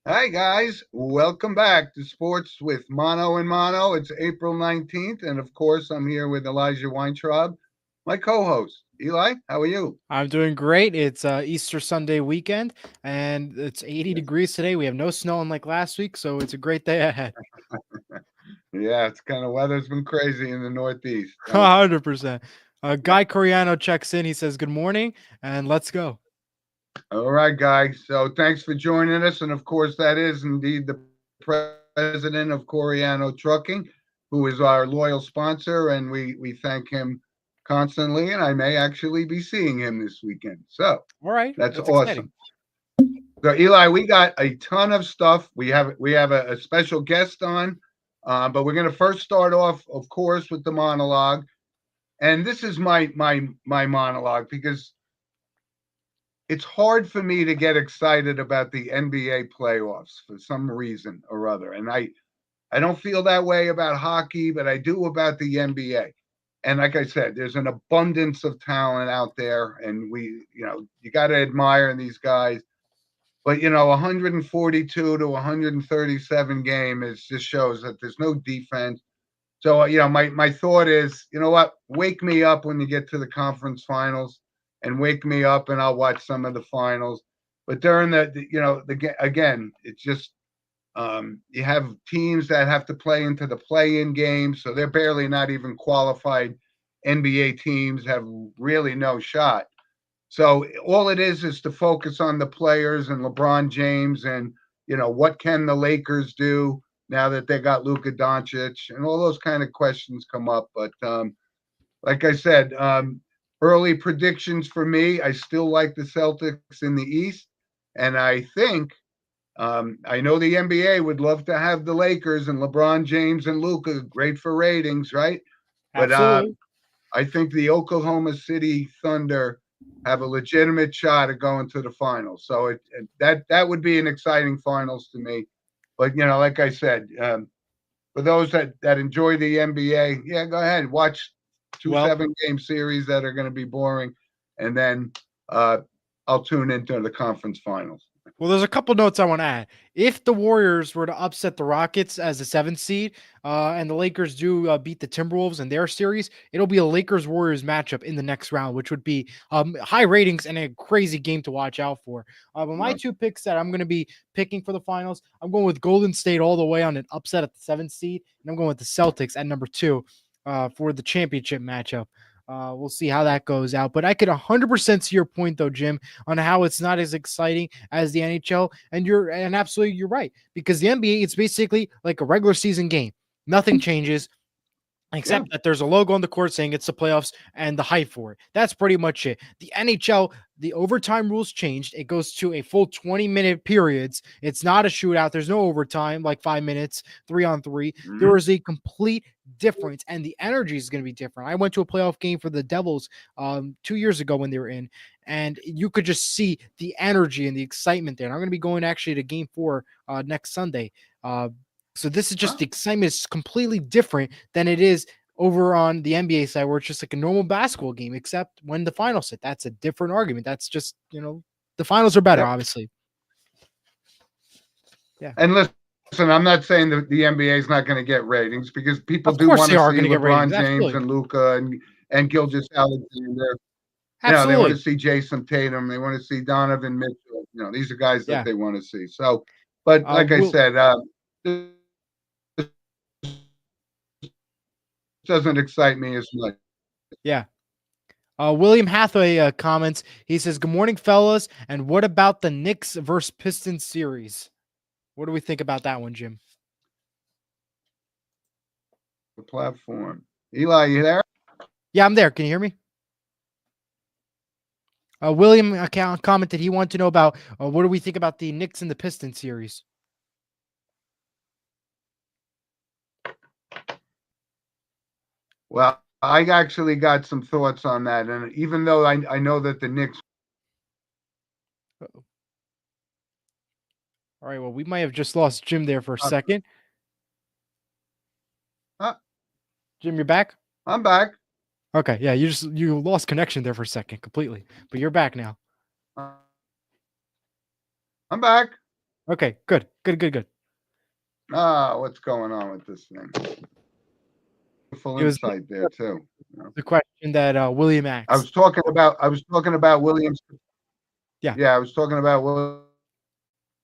Hi, guys. Welcome back to Sports with Mono and Mono. It's April 19th. And of course, I'm here with Elijah Weintraub, my co host. Eli, how are you? I'm doing great. It's Easter Sunday weekend, and it's 80 Yes. degrees today. We have no snow unlike last week, so it's a great day ahead. Yeah, it's kind of weather's been crazy in the Northeast. Huh? 100%. Yeah. Guy Coriano checks in. He says, "Good morning," and let's go. All right, guys. So thanks for joining us. And of course, that is indeed the president of Coriano Trucking, who is our loyal sponsor. And we thank him constantly. And I may actually be seeing him this weekend. So All right, that's that's exciting. awesome. So Eli, we got a ton of stuff. We have a special guest on, but we're going to first start off, of course, with the monologue. And this is my monologue because it's hard for me to get excited about the NBA playoffs for some reason or other. And I don't feel that way about hockey, but I do about the NBA. And like I said, there's an abundance of talent out there, and you got to admire these guys. But 142 to 137 game is just shows that there's no defense. So my thought is, you know what? Wake me up when you get to the conference finals, and wake me up, and I'll watch some of the finals. But during the again, it's just you have teams that have to play into the play-in game, so they're barely not even qualified. NBA teams have really no shot. So all it is to focus on the players and LeBron James and what can the Lakers do now that they got Luka Doncic and all those kind of questions come up. But like I said, early predictions for me, I still like the Celtics in the East, and I think I know the NBA would love to have the Lakers and LeBron James and Luka, great for ratings, right? But Absolutely. I think the Oklahoma City Thunder have a legitimate shot at going to the finals. So that would be an exciting finals to me. But like I said, for those that enjoy the NBA, yeah, go ahead watch two Well, 7 game series that are going to be boring, and then uh, I'll tune into the conference finals. There's a couple notes I want to add. If the Warriors were to upset the Rockets as the seventh seed, and the Lakers do beat the Timberwolves in their series, it'll be a Lakers Warriors matchup in the next round, which would be high ratings and a crazy game to watch out for. But my Yeah. two picks that I'm going to be picking for the finals, I'm going with Golden State all the way on an upset at the seventh seed, and I'm going with the Celtics at number two for the championship matchup. We'll see how that goes out. But I could 100% see your point, though, Jim, on how it's not as exciting as the NHL. And absolutely you're right, because the NBA, it's basically like a regular season game. Nothing changes Yeah. except that there's a logo on the court saying it's the playoffs and the hype for it. That's pretty much it. The NHL, the overtime rules changed. It goes to a full 20-minute periods. It's not a shootout. There's no overtime, like 5 minutes, 3-on-3. There Mm-hmm. is a complete difference, and the energy is going to be different. I went to a playoff game for the Devils 2 years ago when they were in, and you could just see the energy and the excitement there. And I'm going to be going actually to game four next Sunday. So this is just Huh? the excitement is completely different than it is over on the NBA side, where it's just like a normal basketball game, except when the finals hit. That's a different argument. That's just the finals are better, Yep. obviously. Yeah, And listen, I'm not saying the NBA is not going to get ratings because people do of want to course they see are going to get LeBron ratings. James and Absolutely, Luca and Gilgis Alexander. They want to absolutely. see Jason Tatum. They want to see Donovan Mitchell. These are guys that Yeah. they want to see. So, but like I Will said, this doesn't excite me as much. yeah. William Hathaway comments. He says, "Good morning, fellas. And what about the Knicks versus Pistons series? What do we think about that one, Jim?" The platform. Eli, you there? Yeah, I'm there. Can you hear me? William commented he wanted to know about what do we think about the Knicks and the Pistons series. Well, I actually got some thoughts on that. And even though I know that the Knicks, Uh-oh. All right, well, we might have just lost Jim there for a second. uh, Jim, you're back? I'm back. Okay, yeah, you lost connection there for a second completely, but you're back now. I'm back. Okay, good, good, good, good. What's going on with this thing? Full It was insight there too. You know? the question that William I asked. was talking about. I was talking about Williams. Yeah, Yeah, I was talking about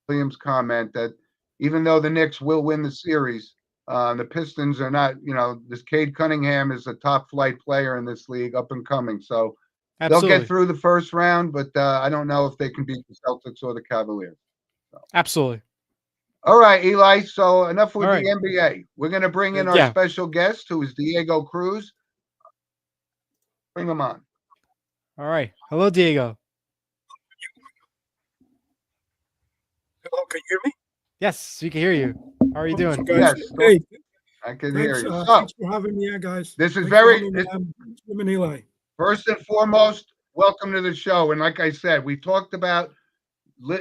Williams' comment that even though the Knicks will win the series, the Pistons are not. You know, this Cade Cunningham is a top flight player in this league, up and coming. So they'll get absolutely, through the first round, but I don't know if they can beat the Celtics or the Cavaliers. So. absolutely. All right, Eli. So enough All with right. the NBA. We're going to bring in our Yeah. special guest, who is Diego Cruz. Bring him on. All right. Hello, Diego. Hello, can you hear me? Yes, we can hear you. How are you So doing? guys, Yes, hey, I can hear you. thanks So for having me, guys. this is Thanks for very having me. I'm Jim and Eli. first and foremost. Welcome to the show. And like I said, we talked about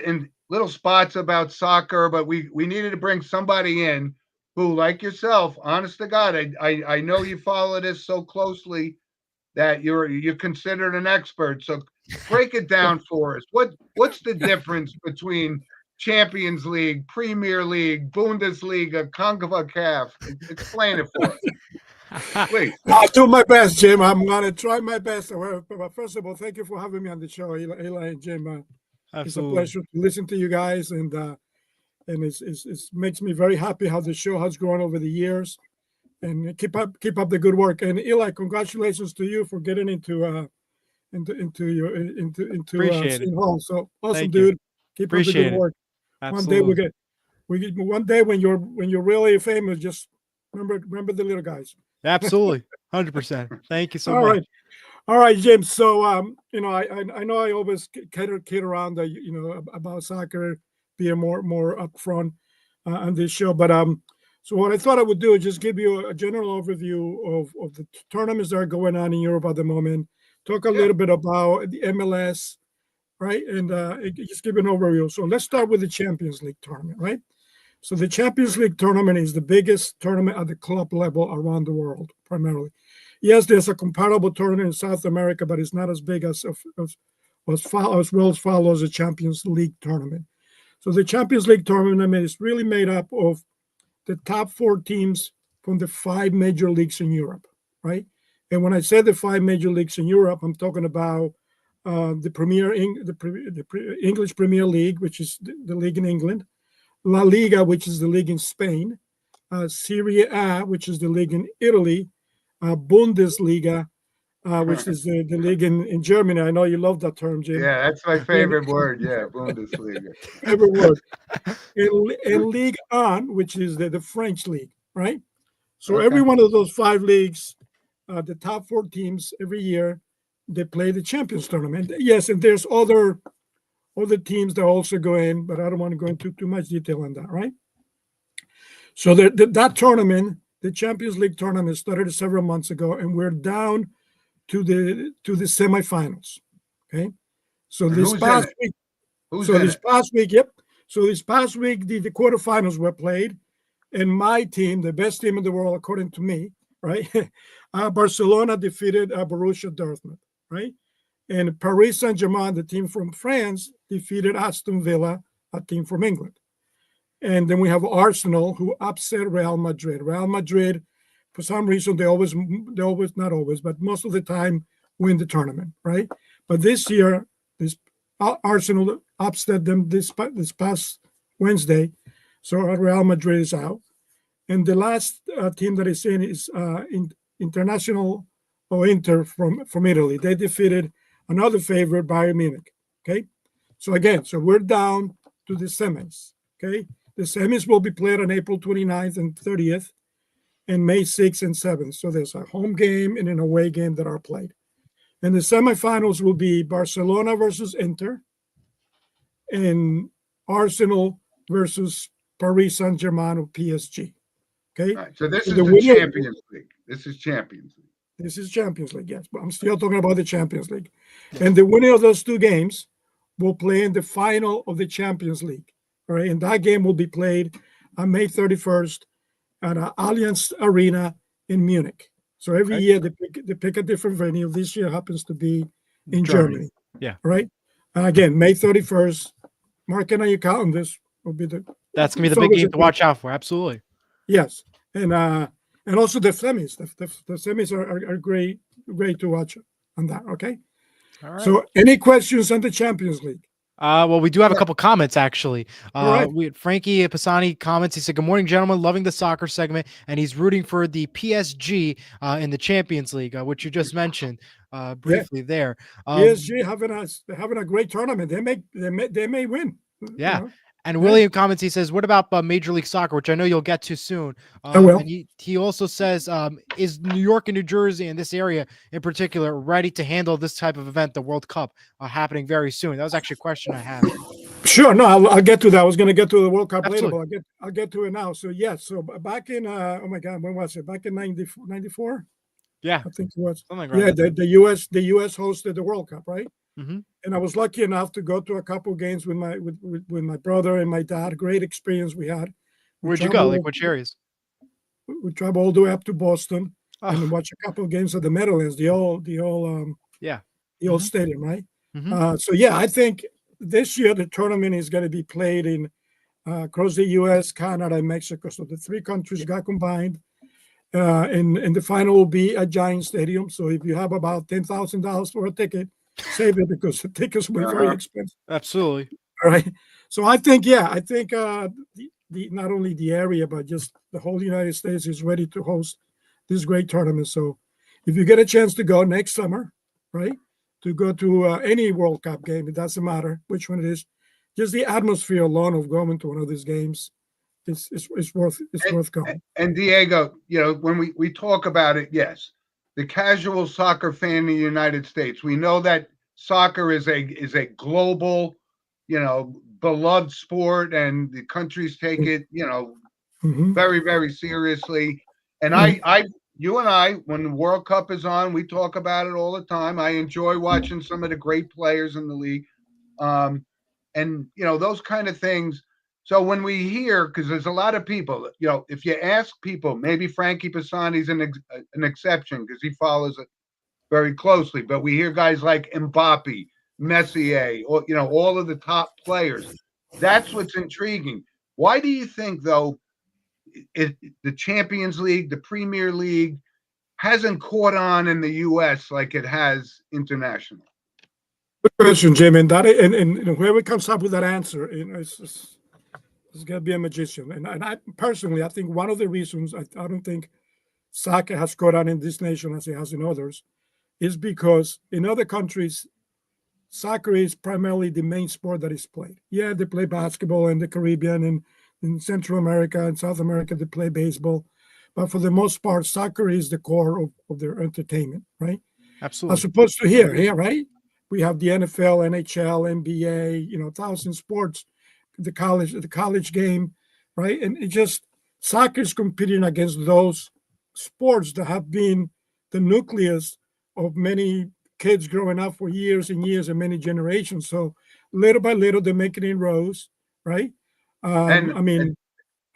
in little spots about soccer, but we needed to bring somebody in who, like yourself, honest to God, I know you follow this so closely that you're considered an expert. So break it down for us. What's the difference between Champions League, Premier League, Bundesliga, CONCACAF? Explain it for us, please. I'll do my best, Jim. I'm gonna try my best. But first of all, thank you for having me on the show, Eli and Jim. It's a Absolutely. pleasure to listen to you guys, and it makes me very happy how the show has grown over the years. And keep up the good work. And Eli, congratulations to you for getting into Appreciate it. St. Hall. So awesome, Thank you. dude. Keep up the Appreciate good it. work. One day Absolutely. one day when you're really famous, just remember the little guys. Absolutely. 100%. Thank you so All much. right. All right, Jim. So I know I always kid around about soccer, being more upfront on this show, but so what I thought I would do is just give you a general overview of the tournaments that are going on in Europe at the moment. Talk a little bit about the MLS, right? And just give an overview. So let's start with the Champions League tournament, right? So the Champions League tournament is the biggest tournament at the club level around the world, primarily. Yes, there's a comparable tournament in South America, but it's not as big as well as follows the Champions League tournament. So the Champions League tournament is really made up of the top 4 teams from the 5 major leagues in Europe, right? And when I say the 5 major leagues in Europe, I'm talking about the English Premier League, which is the league in England, La Liga, which is the league in Spain, Serie A, which is the league in Italy, Bundesliga, which is the league in Germany. I know you love that term, Jim. Yeah, that's my And favorite word. Yeah, Bundesliga. favorite word. And Ligue 1, which is the French league, right? So every Okay. one of those 5 leagues, the top 4 teams every year, they play the Champions Tournament. Yes, and there's other teams that also go in, but I don't want to go into too much detail on that, right? So that tournament, the Champions League tournament, started several months ago, and we're down to the semifinals. Okay, so And this who's in past it? week, Who's so in this it? past week, yep. So this past week, the quarterfinals were played, and my team, the best team in the world according to me, right? Barcelona defeated Borussia Dortmund, right? And Paris Saint-Germain, the team from France, defeated Aston Villa, a team from England. And then we have Arsenal, who upset Real Madrid. Real Madrid, for some reason, they always, not always, but most of the time, win the tournament, right? But this year, this Arsenal upset them this past Wednesday, so Real Madrid is out. And the last team that is in is International or Inter from Italy. They defeated another favorite, Bayern Munich. Okay, so again, so we're down to the semis. Okay, the semis will be played on April 29th and 30th, and May 6th and 7th. So there's a home game and an away game that are played. And the semifinals will be Barcelona versus Inter, and Arsenal versus Paris Saint-Germain or PSG. Okay, All right. So this and is the Champions League. This is Champions League. This is Champions League, yes, but I'm still talking about the Champions League. And the winner of those 2 games will play in the final of the Champions League. All right, and that game will be played on May 31st at Allianz Arena in Munich. So every Okay. year they pick a different venue. This year happens to be in Germany. Yeah. All right. Again, May 31st. Mark it on your calendars. will be the. That's gonna be it's the big always game a to watch out for. Absolutely. Yes, and also the semis. The semis are great to watch on that. Okay. All right. So, any questions on the Champions League? Well, we do have a couple comments actually. All right. We Frankie Pisani comments. He said, "Good morning, gentlemen. Loving the soccer segment, and he's rooting for the PSG in the Champions League, which you just mentioned briefly there." PSG having a great tournament. They may win. Yeah. And Yeah. William comments. He says, "What about Major League Soccer, which I know you'll get to soon?" I will. And he also says, "Is New York and New Jersey and this area in particular ready to handle this type of event, the World Cup, happening very soon?" That was actually a question I had. Sure. No, I'll get to that. I was going to get to the World Cup Absolutely. later, but I'll get to it now. So yes. So back in oh my God, when was it? Back in 94? Yeah, I think it was. something like Yeah, that. the US hosted the World Cup, right? Mhm. And I was lucky enough to go to a couple games with my brother and my dad. Great experience we had. Where'd you go? Like which areas? We traveled all the way up to Boston and Oh, watched a couple of games of the Meadowlands, the old yeah. old Mhm. stadium, right? Mhm. So yeah, I think this year the tournament is going to be played in across the U.S., Canada, and Mexico. So the three countries got combined, and the final will be at Giant Stadium. So if you have about $10,000 for a ticket, save it because the tickets will be very expensive. Absolutely. All right. So I think the not only the area but just the whole United States is ready to host this great tournament. So if you get a chance to go next summer, right, to go to any World Cup game, it doesn't matter which one it is, just the atmosphere alone of going to one of these games is worth going. And Diego, when we talk about it, yes, the casual soccer fan in the United States, we know that soccer is a global, beloved sport, and the countries take it, Mhm. very, very seriously. And you and I, when the World Cup is on, we talk about it all the time. I enjoy watching some of the great players in the league. And those kind of things. So when we hear, because there's a lot of people, if you ask people, maybe Frankie Pisani's an exception because he follows it very closely, but we hear guys like Mbappe, Messier, or all of the top players. That's what's intriguing. Why do you think, though, the Champions League, the Premier League, hasn't caught on in the U.S. like it has internationally? Good question, Jim. And whoever comes up with that answer, it's gonna be a magician. And I personally, I think one of the reasons I don't think soccer has caught on in this nation as it has in others is because in other countries, soccer is primarily the main sport that is played. Yeah, they play basketball in the Caribbean and in Central America and South America, they play baseball. But for the most part, soccer is the core of their entertainment, right? Absolutely. As opposed to here, right? We have the NFL, NHL, NBA, 1,000 sports, the college game, right? And it just soccer is competing against those sports that have been the nucleus of many kids growing up for years and years and many generations. So little by little, they're making inroads, right? And I mean,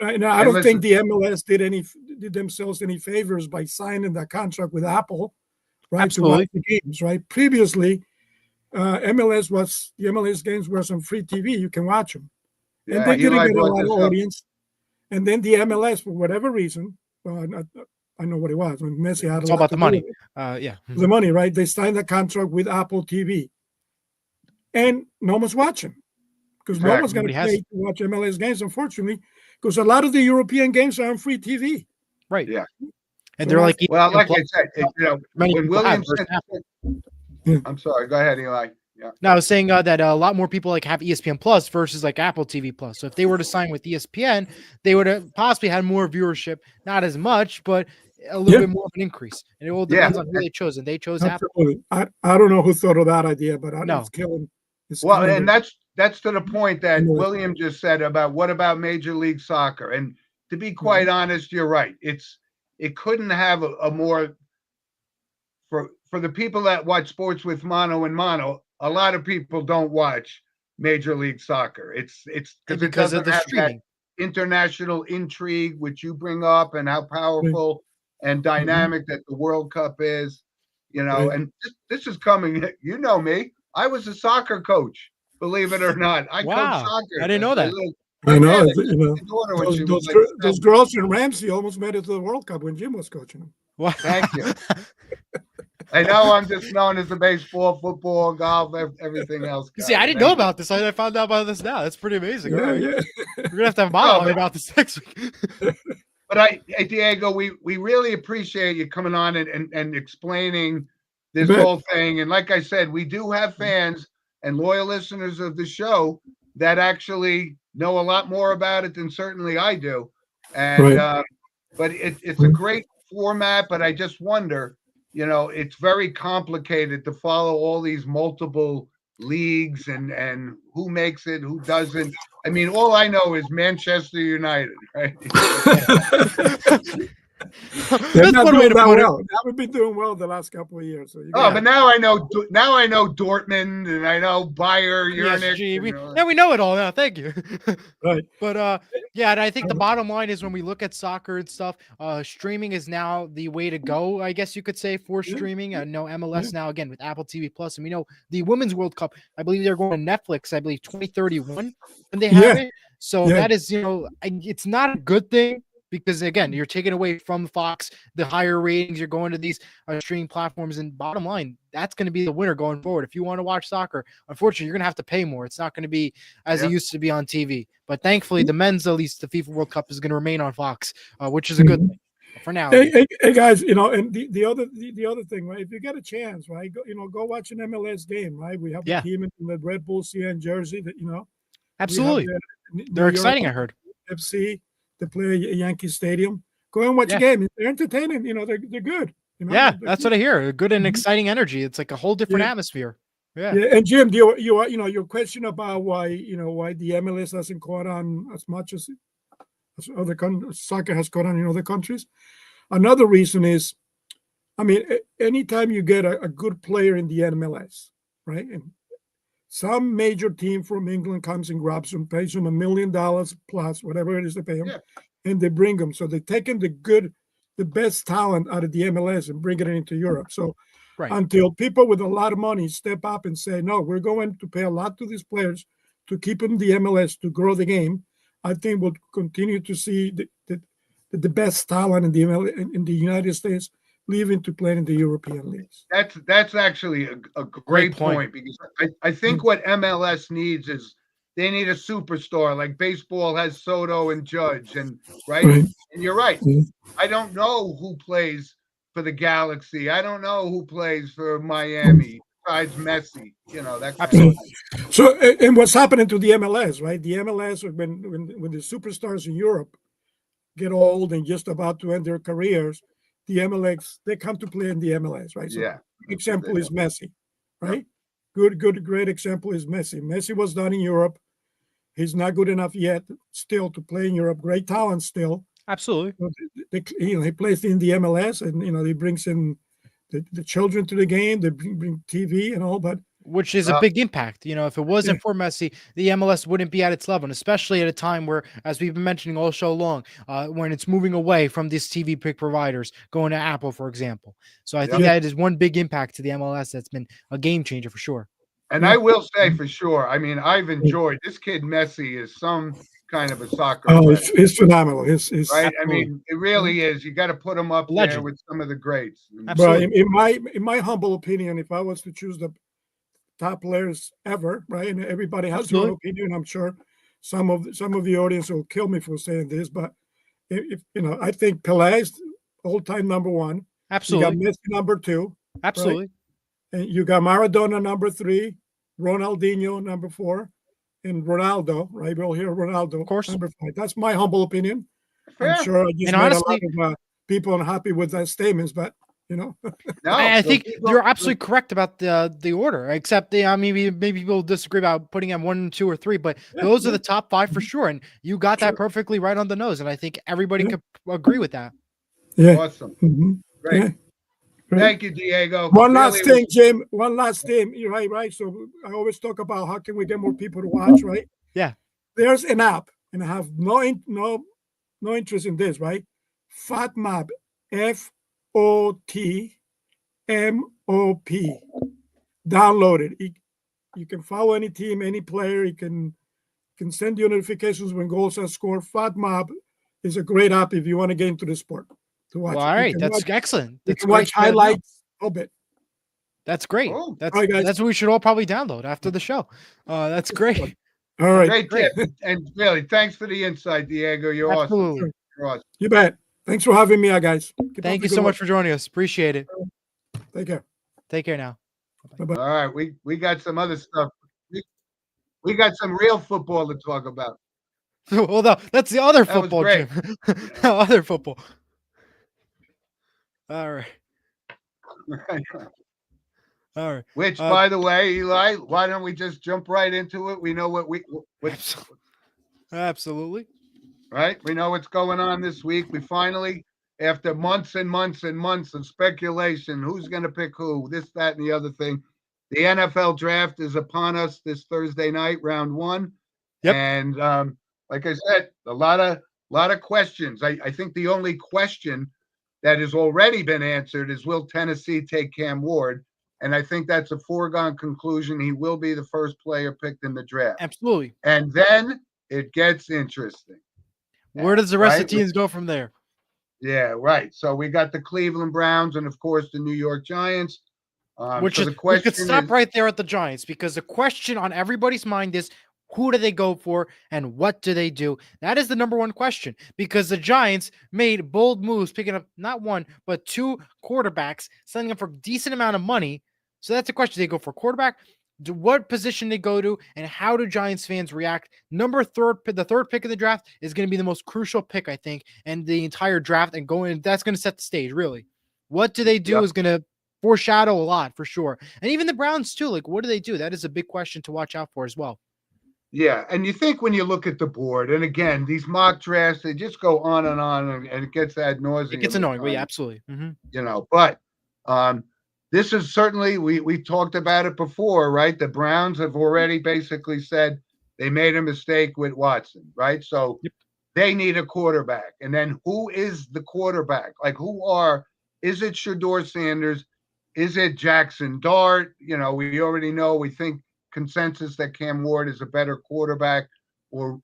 I don't think the MLS did themselves any favors by signing that contract with Apple, right? Absolutely. To watch the games, right? Previously, the MLS games were on free TV. You can watch them, and they didn't get a lot of audience. And then the MLS, for whatever reason, well, I know what it was when Messi had. It's all about the money. The money, right? They signed a contract with Apple TV, and no one's watching because no one's going to pay to watch MLS games, unfortunately, because a lot of the European games are on free TV. Right. Yeah. And they're like, well, like I said, when William said, Yeah. I'm sorry, go ahead, Eli. Yeah. No, I was saying that a lot more people have ESPN Plus versus like Apple TV Plus. So if they were to sign with ESPN, they would have possibly had more viewership, not as much, but a little bit more of an increase. And it all depends on who they chose, and they chose Absolutely. Apple. I don't know who thought of that idea, but it's killing. And that's to the point that William just said about what about Major League Soccer. And to be quite honest, you're right. It couldn't have a more for the people that watch sports with mono and mono. A lot of people don't watch Major League Soccer. It's because it doesn't have streaming. That international intrigue which you bring up and how powerful and dynamic that the World Cup is. And this is coming. You know me. I was a soccer coach. Believe it or not, I coached soccer. I didn't know that. I know. Man, You know, my daughter when those, she was those, like gir- those 7. girls in Ramsey almost made it to the World Cup when Jim was coaching them. Wow. Thank you. I know I'm just known as the baseball, football, golf, everything else You guy. see, I but didn't know anyway. about this. I found out about this now. That's pretty amazing. All Yeah, right. yeah. We're gonna have to have a No, monologue but about this next week. Hey, Diego, we really appreciate you coming on and explaining this bet. whole thing. And like I said, we do have fans and loyal listeners of the show that actually know a lot more about it than certainly I do. And Right. but it's a great format, but I just wonder, it's very complicated to follow all these multiple leagues and who makes it, who doesn't. I mean, all I know is Manchester United, right? They're That's not one way doing to that put it. well. They haven't been doing well the last couple of years. So you Oh, got but now I know Dortmund and I know Bayer, Munich. PSG. We and, now we know it all now. Thank you. right. But yeah, and I think the bottom line is when we look at soccer and stuff, streaming is now the way to go, I guess you could say, for Yeah. streaming. I know Yeah. MLS now again with Apple TV Plus, and we know the Women's World Cup. I believe they're going to Netflix. I believe 2031 when they have Yeah. it. So Yeah. that is, it's not a good thing because again, you're taking away from Fox the higher ratings. You're going to these streaming platforms, and bottom line, that's going to be the winner going forward. If you want to watch soccer, unfortunately, you're going to have to pay more. It's not going to be as it used to be on TV. But thankfully, the men's, at least the FIFA World Cup, is going to remain on Fox, which is a good thing for now. Hey, guys, and the other thing, right? If you get a chance, right, go watch an MLS game, right? We have a team in the Red Bulls here in Jersey that Absolutely, they're exciting. I heard FC to play at Yankee Stadium. Go and watch a game. They're entertaining. They're good. That's what I hear. A good and exciting energy. It's like a whole different atmosphere. Yeah. And Jim, your question about why the MLS hasn't caught on as much as other soccer has caught on in other countries. Another reason is, I mean, anytime you get a good player in the MLS, right, and some major team from England comes and grabs them, pays them $1 million plus, whatever it is they pay them, and they bring them. So they're taking the best talent out of the MLS and bring it into Europe. So until people with a lot of money step up and say, no, we're going to pay a lot to these players to keep them in the MLS to grow the game, I think we'll continue to see the best talent in the United States leaving to play in the European leagues. That's actually a great point because I think what MLS needs is they need a superstar like baseball has Soto and Judge and and you're right. I don't know who plays for the Galaxy. I don't know who plays for Miami besides Messi. That kind of thing. So, and what's happening to the MLS, right? The MLS, when the superstars in Europe get old and just about to end their careers, the MLS, they come to play in the MLS, right? So example is Messi, right? Great example is Messi. Messi was done in Europe. He's not good enough yet still to play in Europe. Great talent still. Absolutely. He plays in the MLS and, he brings in the children to the game. They bring TV and all, but which is a big impact. If it wasn't for Messi, the MLS wouldn't be at its level, and especially at a time where, as we've been mentioning all show long, when it's moving away from these TV pick providers, going to Apple, for example. So I think that is one big impact to the MLS that's been a game changer for sure. And I will say for sure, I mean, I've enjoyed this kid Messi is some kind of a soccer player. It's phenomenal. It's right. I mean, it really is. You got to put him up there with some of the greats. But in my humble opinion, if I was to choose the top players ever, right, and everybody has their own opinion, I'm sure some of the audience will kill me for saying this, but if I think Pelé is all-time number one. Absolutely. You got Messi number two. Absolutely. Right? And you got Maradona number three, Ronaldinho number four, and Ronaldo, right? We'll hear Ronaldo, of course, number five. That's my humble opinion. Fair. I'm sure I just made a lot of people unhappy with that statements, but No, I think you're absolutely correct about the order, except maybe people disagree about putting them 1, 2, or 3, but those are the top 5 for sure. And you got that perfectly right on the nose. And I think everybody could agree with that. Yeah. Awesome. Mm-hmm. Great. Yeah. Thank you, Diego. One last thing, Jim. One last thing. You're right. So I always talk about how can we get more people to watch, right? Yeah. There's an app, and I have no interest in this, right? FOTMOP, FOTMOP. Download it. You can follow any team, any player. You can can send you notifications when goals are scored. Fat Mob is a great app if you want to get into the sport to watch. Well, all right, that's excellent. You That's can great watch to know. highlights of it. That's great. Oh, That's all right, guys. that's what we should all probably download after the show. That's great. All right. great tip. And really, thanks for the insight, Diego. You're Absolutely. awesome. You're awesome. You bet. Thanks for having me, guys. Keep Thank up you the so good much work. for joining us. Appreciate it. Take care. Take care now. Bye-bye. All right, we got some other stuff. We got some real football to talk about. Well, no, that's the other That was football, great. Jim. Other football. All right. All right. Which, by the way, Eli, why don't we just jump right into it? We know what Absolutely. right? We know what's going on this week. We finally, after months and months and months of speculation, who's going to pick who, this, that, and the other thing. The NFL draft is upon us this Thursday night, round 1. Yep. And like I said, a lot of questions. I think the only question that has already been answered is, will Tennessee take Cam Ward? And I think that's a foregone conclusion. He will be the first player picked in the draft. Absolutely. And then it gets interesting. Where does the rest of Right? the teams go from there? Yeah, right. So we got the Cleveland Browns and, of course, the New York Giants. Which so is, the question we could stop is, right there at the Giants, because the question on everybody's mind is, who do they go for and what do they do? That is the number one question, because the Giants made bold moves, picking up not one, but 2 quarterbacks, selling them for a decent amount of money. So that's the question. They go for quarterback, what position they go to, and how do Giants fans react? The third pick of the draft is going to be the most crucial pick, I think, and the entire draft, and that's going to set the stage, really. What do they do is going to foreshadow a lot, for sure. And even the Browns too, like, what do they do? That is a big question to watch out for as well. yeah, and you think when you look at the board, and again, these mock drafts, they just go on, and it gets ad nauseum. It gets annoying, but yeah, absolutely. Mm-hmm. But this is certainly, we talked about it before, right? The Browns have already basically said they made a mistake with Watson, right? So they need a quarterback. And then who is the quarterback? Like, is it Shedeur Sanders? Is it Jackson Dart? We already know, we think consensus that Cam Ward is a better quarterback, or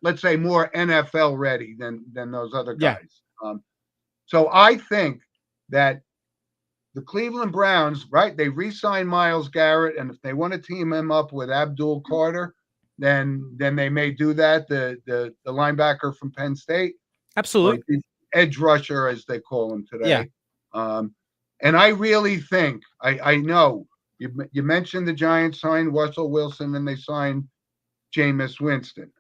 let's say more NFL ready than those other guys. So I think that the Cleveland Browns, right, they re-signed Myles Garrett, and if they want to team him up with Abdul Carter, then they may do that. The linebacker from Penn State, absolutely, edge rusher as they call him today. And I really think, I know you mentioned the Giants signed Russell Wilson and they signed Jameis Winston.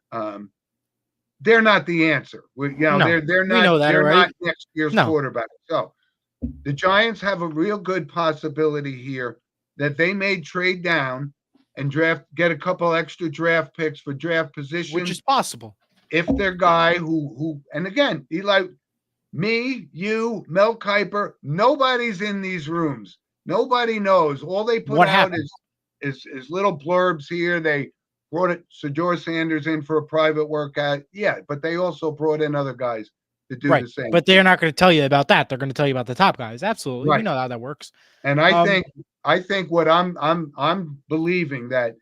They're not the answer. They're not. They're not next year's quarterback. So the Giants have a real good possibility here that they may trade down and get a couple extra draft picks for draft position, which is possible if their guy who and again, Eli, me, you, Mel Kiper, nobody's in these rooms. Nobody knows. All they put out is little blurbs here. They brought Shedeur Sanders in for a private workout. Yeah, but they also brought in other guys to do the same. But they're not going to tell you about that. They're going to tell you about the top guys. Absolutely. Right. We know how that works. And I think what I'm believing that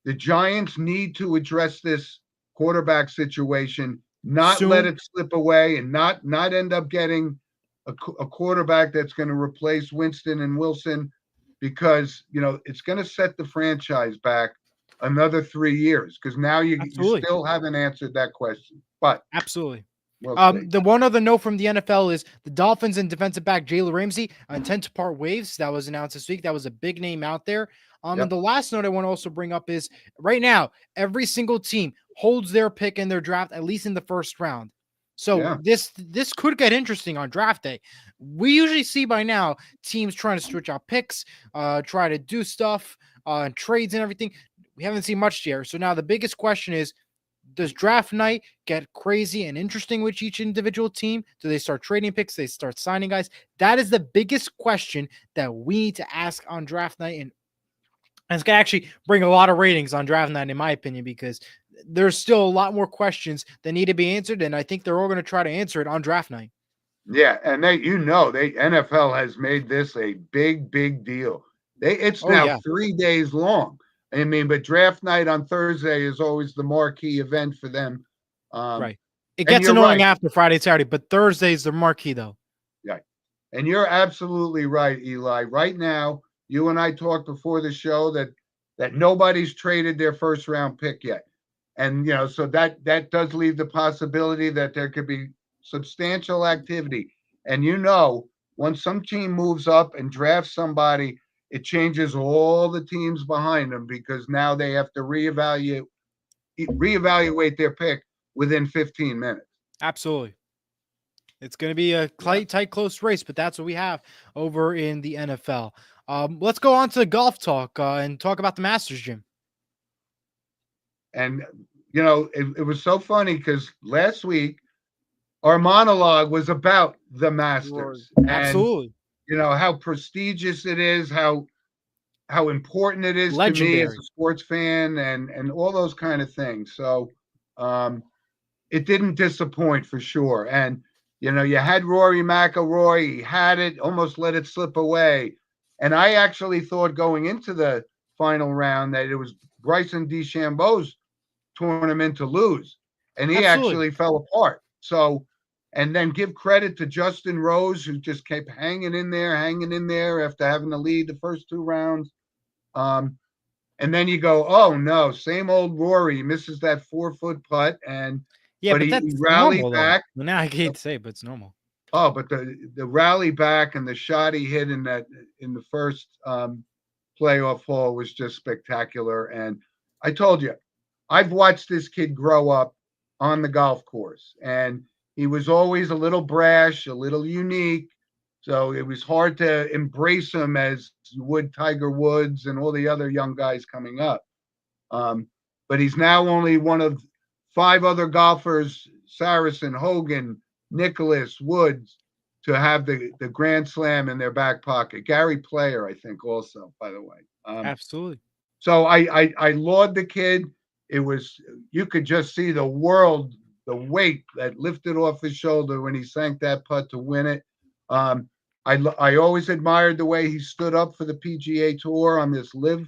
the Giants need to address this quarterback situation, not let it slip away, and not end up getting a quarterback that's going to replace Winston and Wilson, because it's going to set the franchise back another 3 years, because now you still haven't answered that question. But absolutely. The one other note from the NFL is the Dolphins and defensive back Jalen Ramsey intend to part ways. That was announced this week. That was a big name out there. And the last note I want to also bring up is, right now, every single team holds their pick in their draft, at least in the first round. So this could get interesting on draft day. We usually see by now teams trying to switch out picks, try to do stuff, trades and everything. We haven't seen much here. So now the biggest question is, does draft night get crazy and interesting with each individual team? Do they start trading picks? They start signing guys? That is the biggest question that we need to ask on draft night. And it's going to actually bring a lot of ratings on draft night, in my opinion, because there's still a lot more questions that need to be answered. And I think they're all going to try to answer it on draft night. Yeah. And NFL has made this a big, big deal. It's now 3 days long. I mean, but draft night on Thursday is always the marquee event for them. Right. It And gets you're annoying right. after Friday, Saturday, but Thursday's the marquee though. Yeah. And you're absolutely right, Eli. Right now, you and I talked before the show that nobody's traded their first round pick yet. And so that does leave the possibility that there could be substantial activity. And once some team moves up and drafts somebody, it changes all the teams behind them because now they have to reevaluate their pick within 15 minutes. Absolutely. It's going to be a tight, close race, but that's what we have over in the NFL. Let's go on to golf talk and talk about the Masters, Jim. And, it was so funny because last week our monologue was about the Masters. Absolutely. And, how prestigious it is, how important it is Legendary. to me as a sports fan and all those kind of things. So it didn't disappoint for sure. And, you had Rory McIlroy, he had it, almost let it slip away. And I actually thought going into the final round that it was Bryson DeChambeau's tournament to lose. And he actually fell apart. So, and then give credit to Justin Rose, who just kept hanging in there after having to lead the first 2 rounds. And then you go, oh no, same old Rory misses that 4-foot putt, but he rallied normal, back. Well, now I hate to say it, but it's normal. Oh, but the rally back and the shot he hit in the first playoff hole was just spectacular. And I told you, I've watched this kid grow up on the golf course, and he was always a little brash, a little unique. So it was hard to embrace him as you would Tiger Woods and all the other young guys coming up. But he's now only one of 5 other golfers, Saracen, Hogan, Nicholas, Woods, to have the Grand Slam in their back pocket. Gary Player, I think, also, by the way. Absolutely. So I laud the kid. It was, you could just see the world, the weight that lifted off his shoulder when he sank that putt to win it. I always admired the way he stood up for the PGA Tour on this live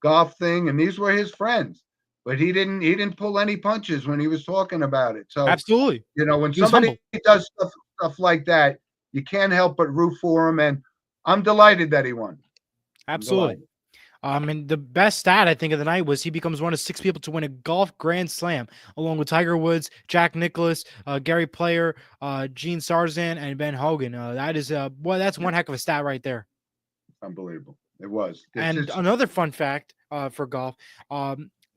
golf thing, and these were his friends. But he didn't pull any punches when he was talking about it. So absolutely, when somebody does stuff like that, you can't help but root for him. And I'm delighted that he won. Absolutely. And the best stat I think of the night was he becomes one of 6 people to win a golf Grand Slam, along with Tiger Woods, Jack Nicklaus, Gary Player, Gene Sarzan, and Ben Hogan. That's one heck of a stat right there. Unbelievable. It was. Another fun fact for golf,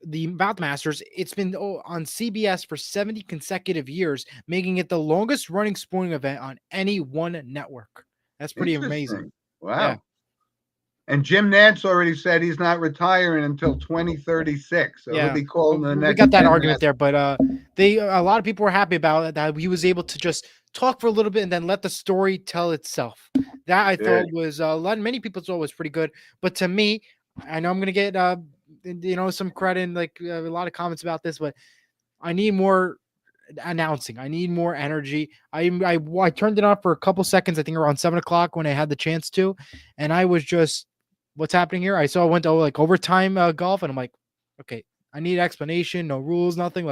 the Masters, it's been on CBS for 70 consecutive years, making it the longest running sporting event on any one network. That's pretty amazing. Wow. Yeah. And Jim Nantz already said he's not retiring until 2036. So he'll be calling the next. We got that argument there, but a lot of people were happy about it, that he was able to just talk for a little bit and then let the story tell itself. That I thought was many people thought was pretty good, but to me, I know I'm gonna get some credit and a lot of comments about this, but I need more announcing. I need more energy. I turned it on for a couple seconds, I think around 7 o'clock when I had the chance to, and I was just, what's happening here? I saw it went to overtime golf, and I'm like, okay, I need explanation, no rules, nothing.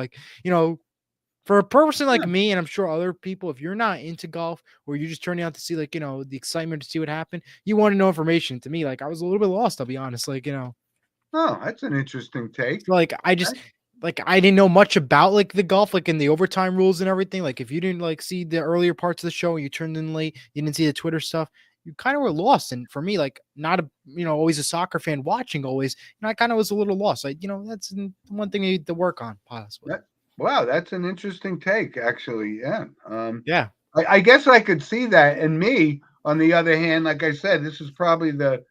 For a person like me, and I'm sure other people, if you're not into golf or you're just turning out to see the excitement to see what happened, you want to know information. To me, I was a little bit lost, I'll be honest. Oh, that's an interesting take. So, I didn't know much about the golf, in the overtime rules and everything. If you didn't see the earlier parts of the show and you turned in late, you didn't see the Twitter stuff, you kind of were lost. And for me, not always a soccer fan watching always, I kind of was a little lost. That's one thing you need to work on possibly. Wow, that's an interesting take, actually. Yeah. Yeah. I guess I could see that. And me, on the other hand, like I said, this is probably the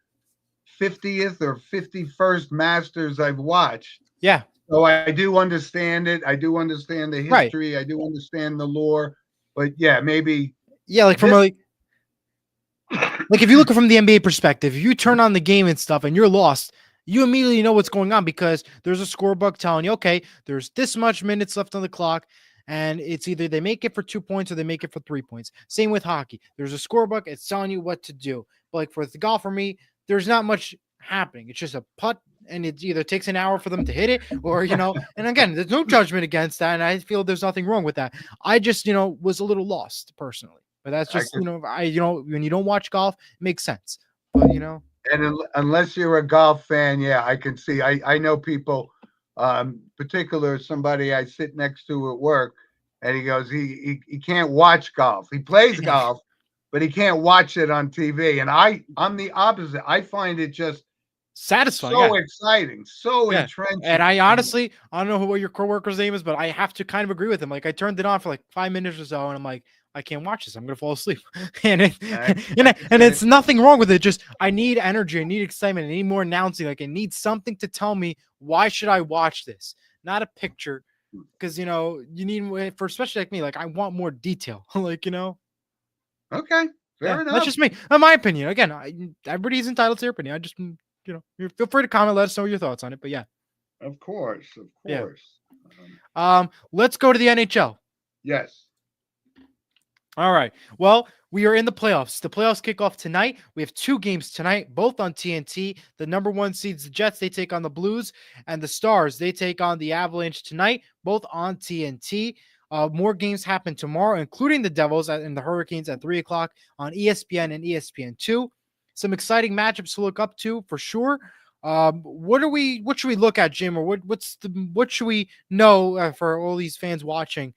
50th or 51st Masters I've watched. Yeah. So I do understand it. I do understand the history. Right. I do understand the lore. But yeah, maybe. Yeah, from if you look from the NBA perspective, if you turn on the game and stuff and you're lost, you immediately know what's going on because there's a scorebook telling you, okay, there's this much minutes left on the clock, and it's either they make it for 2 points or they make it for 3 points. Same with hockey. There's a scorebook. It's telling you what to do. But for the golf, for me, there's not much happening. It's just a putt and it either takes an hour for them to hit it, or and again, there's no judgment against that, and I feel there's nothing wrong with that. I just was a little lost personally, but that's I just could, when you don't watch golf, it makes sense. But and unless you're a golf fan, yeah, I can see. I know people, particular somebody I sit next to at work, and he goes, he can't watch golf. He plays golf, but he can't watch it on TV. And I'm the opposite. I find it just satisfying, so exciting, so entrenching. And I honestly, I don't know what your coworker's name is, but I have to kind of agree with him. Like, I turned it on for like 5 minutes or so, and I'm like, I can't watch this. I'm gonna fall asleep. and it's nothing wrong with it. Just I need energy. I need excitement. I need more announcing. Like, I need something to tell me why should I watch this, not a picture. Because you need for especially like me. Like, I want more detail. Okay, fair enough. That's just me. In my opinion. Again, everybody's entitled to their opinion. I just you feel free to comment. Let us know your thoughts on it. But yeah, of course. Let's go to the NHL. Yes. All right. Well, we are in the playoffs. The playoffs kick off tonight. We have 2 games tonight, both on TNT. The number 1 seeds, the Jets, they take on the Blues, and the Stars, they take on the Avalanche tonight, both on TNT. More games happen tomorrow, including the Devils and the Hurricanes at 3 o'clock on ESPN and ESPN2. Some exciting matchups to look up to for sure. What should we look at, Jim, or what should we know for all these fans watching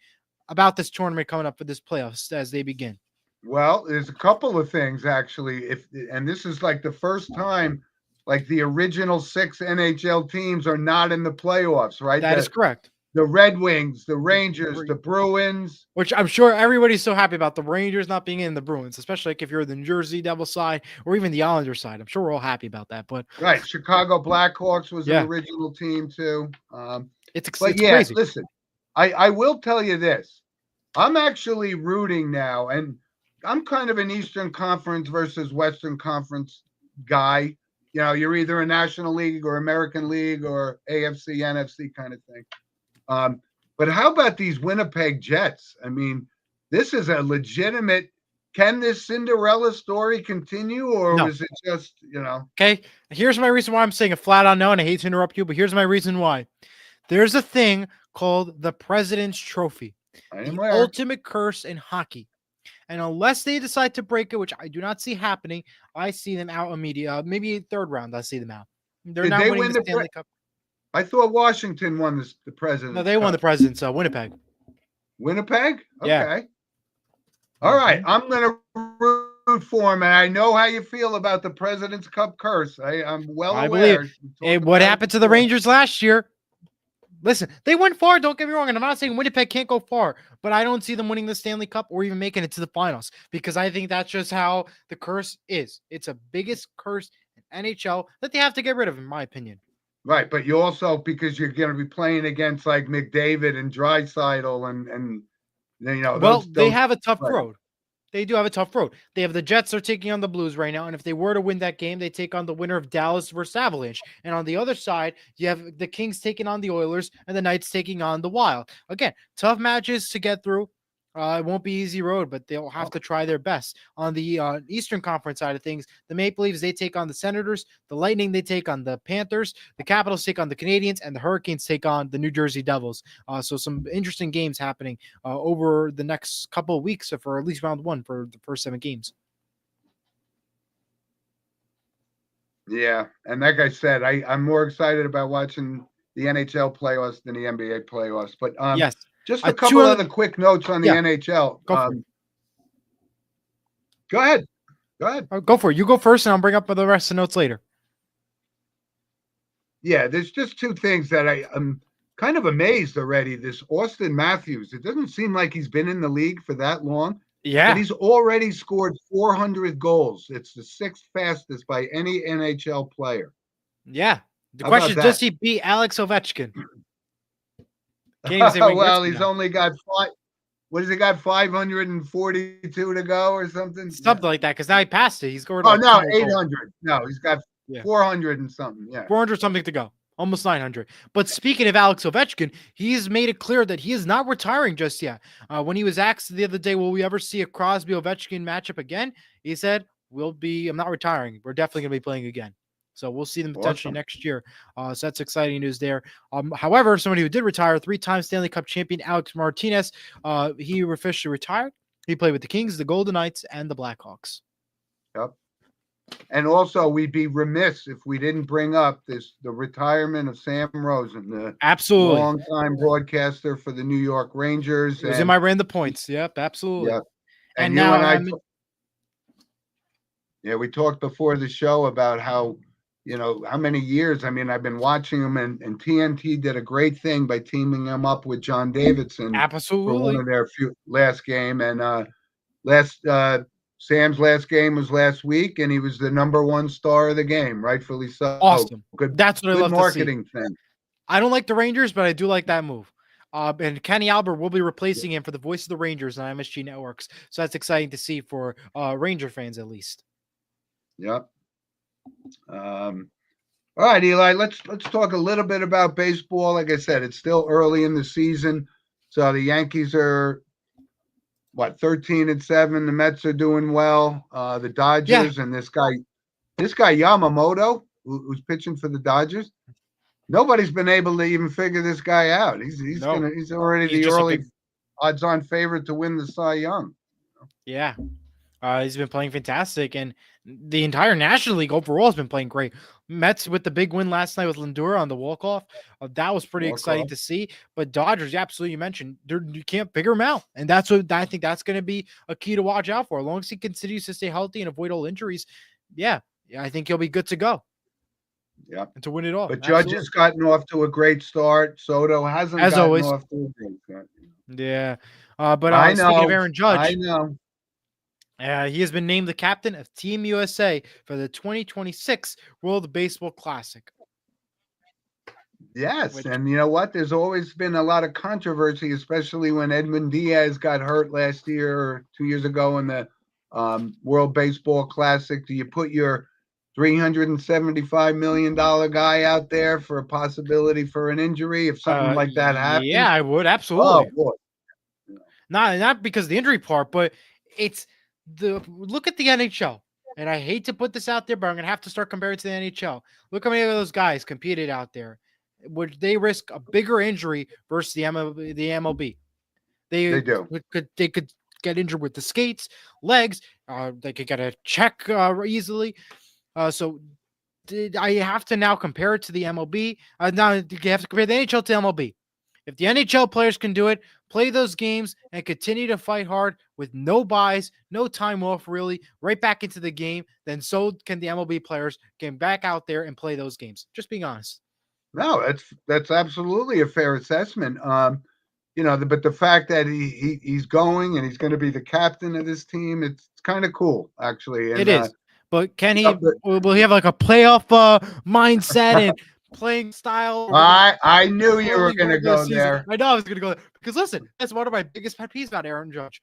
about this tournament coming up for this playoffs as they begin? Well, there's a couple of things actually. And this is like the first time, like the original 6 NHL teams are not in the playoffs, right? That is correct. The Red Wings, the Rangers, the Bruins. Which I'm sure everybody's so happy about the Rangers not being in the Bruins, especially like if you're the New Jersey Devil side or even the Islander side. I'm sure we're all happy about that. But right, Chicago Blackhawks was an original team too. It's crazy. Listen, I will tell you this. I'm actually rooting now, and I'm kind of an Eastern Conference versus Western Conference guy. You're either a National League or American League or AFC, NFC kind of thing. But how about these Winnipeg Jets? I mean, this is a legitimate. Can this Cinderella story continue, or was it just, Okay, here's my reason why I'm saying a flat out no, and I hate to interrupt you, but here's my reason why. There's a thing called the President's Trophy, the ultimate curse in hockey. And unless they decide to break it, which I do not see happening, I see them out immediately. Maybe 3rd round, I see them out. They're not winning the Stanley Cup. I thought Washington won the President's No, they won the President's Winnipeg. Winnipeg? Okay. Yeah. All right. I'm going to root for him, and I know how you feel about the President's Cup curse. I'm well aware. Hey, what happened to the Rangers last year? Listen, they went far, don't get me wrong, and I'm not saying Winnipeg can't go far, but I don't see them winning the Stanley Cup or even making it to the finals because I think that's just how the curse is. It's a biggest curse in NHL that they have to get rid of, in my opinion. Right, but you also, because you're going to be playing against like McDavid and Draisaitl and well, they have a tough road. They do have a tough road. They have the Jets are taking on the Blues right now, and if they were to win that game, they take on the winner of Dallas versus Avalanche. And on the other side, you have the Kings taking on the Oilers and the Knights taking on the Wild. Again, tough matches to get through. It won't be easy road, but they'll have to try their best. On the Eastern Conference side of things, the Maple Leafs, they take on the Senators. The Lightning, they take on the Panthers. The Capitals take on the Canadiens. And the Hurricanes take on the New Jersey Devils. So some interesting games happening over the next couple of weeks for at least round 1 for the first 7 games. Yeah, and like I said, I'm more excited about watching the NHL playoffs than the NBA playoffs. But yes. Just a couple other quick notes on the NHL. Go ahead. Go for it. You go first, and I'll bring up the rest of the notes later. Yeah, there's just 2 things that I'm kind of amazed already. This Austin Matthews, it doesn't seem like he's been in the league for that long. Yeah. But he's already scored 400 goals. It's the 6th fastest by any NHL player. Yeah. The question is, does he beat Alex Ovechkin? Well, he's only got 5. What has he got? 542 to go or something? Something like that, because now he passed it. He scored. Oh, no, 800. No, he's got 400 and something. Yeah. 400 something to go. Almost 900. But speaking of Alex Ovechkin, he's made it clear that he is not retiring just yet. When he was asked the other day, will we ever see a Crosby-Ovechkin matchup again? He said, I'm not retiring. We're definitely going to be playing again. So we'll see them potentially Awesome. next year. So that's exciting news there. However, somebody who did retire, 3-time Stanley Cup champion Alex Martinez, he officially retired. He played with the Kings, the Golden Knights, and the Blackhawks. Yep. And also, we'd be remiss if we didn't bring up the retirement of Sam Rosen, the Absolutely. longtime broadcaster for the New York Rangers. It was in my random points. Yep, absolutely. Yeah. And you now and I, we talked before the show about how, how many years. I mean, I've been watching him, and TNT did a great thing by teaming him up with John Davidson for one of their last game. And Sam's last game was last week, and he was the #1 star of the game, rightfully so. Awesome. Good. That's what I love marketing to see. thing. I don't like the Rangers, but I do like that move. And Kenny Albert will be replacing him for the voice of the Rangers on MSG Networks. So that's exciting to see for Ranger fans, at least. Yep. All right, Eli, let's talk a little bit about baseball. Like I said, it's still early in the season. So the Yankees are 13-7. The Mets are doing well. The Dodgers and this guy Yamamoto, who's pitching for the Dodgers. Nobody's been able to even figure this guy out. He's already the early odds-on favorite to win the Cy Young. Yeah. He's been playing fantastic, and the entire National League overall has been playing great. Mets with the big win last night with Lindor on the walk-off. That was pretty exciting to see. But Dodgers, absolutely, you mentioned, you can't figure them out. And that's what I think that's going to be a key to watch out for. As long as he continues to stay healthy and avoid all injuries, I think he'll be good to go. Yeah. And to win it all. But Judge has gotten off to a great start. Soto hasn't as gotten always. Off to a great start. Yeah. But I know. Speaking of Aaron Judge. I know. He has been named the captain of Team USA for the 2026 World Baseball Classic. Yes, and you know what? There's always been a lot of controversy, especially when Edwin Diaz got hurt last year or 2 years ago in the World Baseball Classic. Do you put your $375 million guy out there for a possibility for an injury if something like that happens? Yeah, I would. Absolutely. Oh, boy. Not because of the injury part, but it's look at the NHL. And I hate to put this out there, but I'm going to have to start comparing to the NHL. Look how many of those guys competed out there. Would they risk a bigger injury versus the MLB? They do. They could get injured with the skates, legs. They could get a check easily. So I have to now compare it to the MLB. Now you have to compare the NHL to MLB. If the NHL players can do it, play those games and continue to fight hard with no buys, no time off, really, right back into the game, then so can the MLB players get back out there and play those games. Just being honest. No, that's absolutely a fair assessment. But the fact that he's going and he's going to be the captain of this team, it's kind of cool, actually. And, it is. But can he? Will he have like a playoff mindset and playing style? I knew you were going to go there. I know I was going to go there because listen, that's one of my biggest pet peeves about Aaron Judge.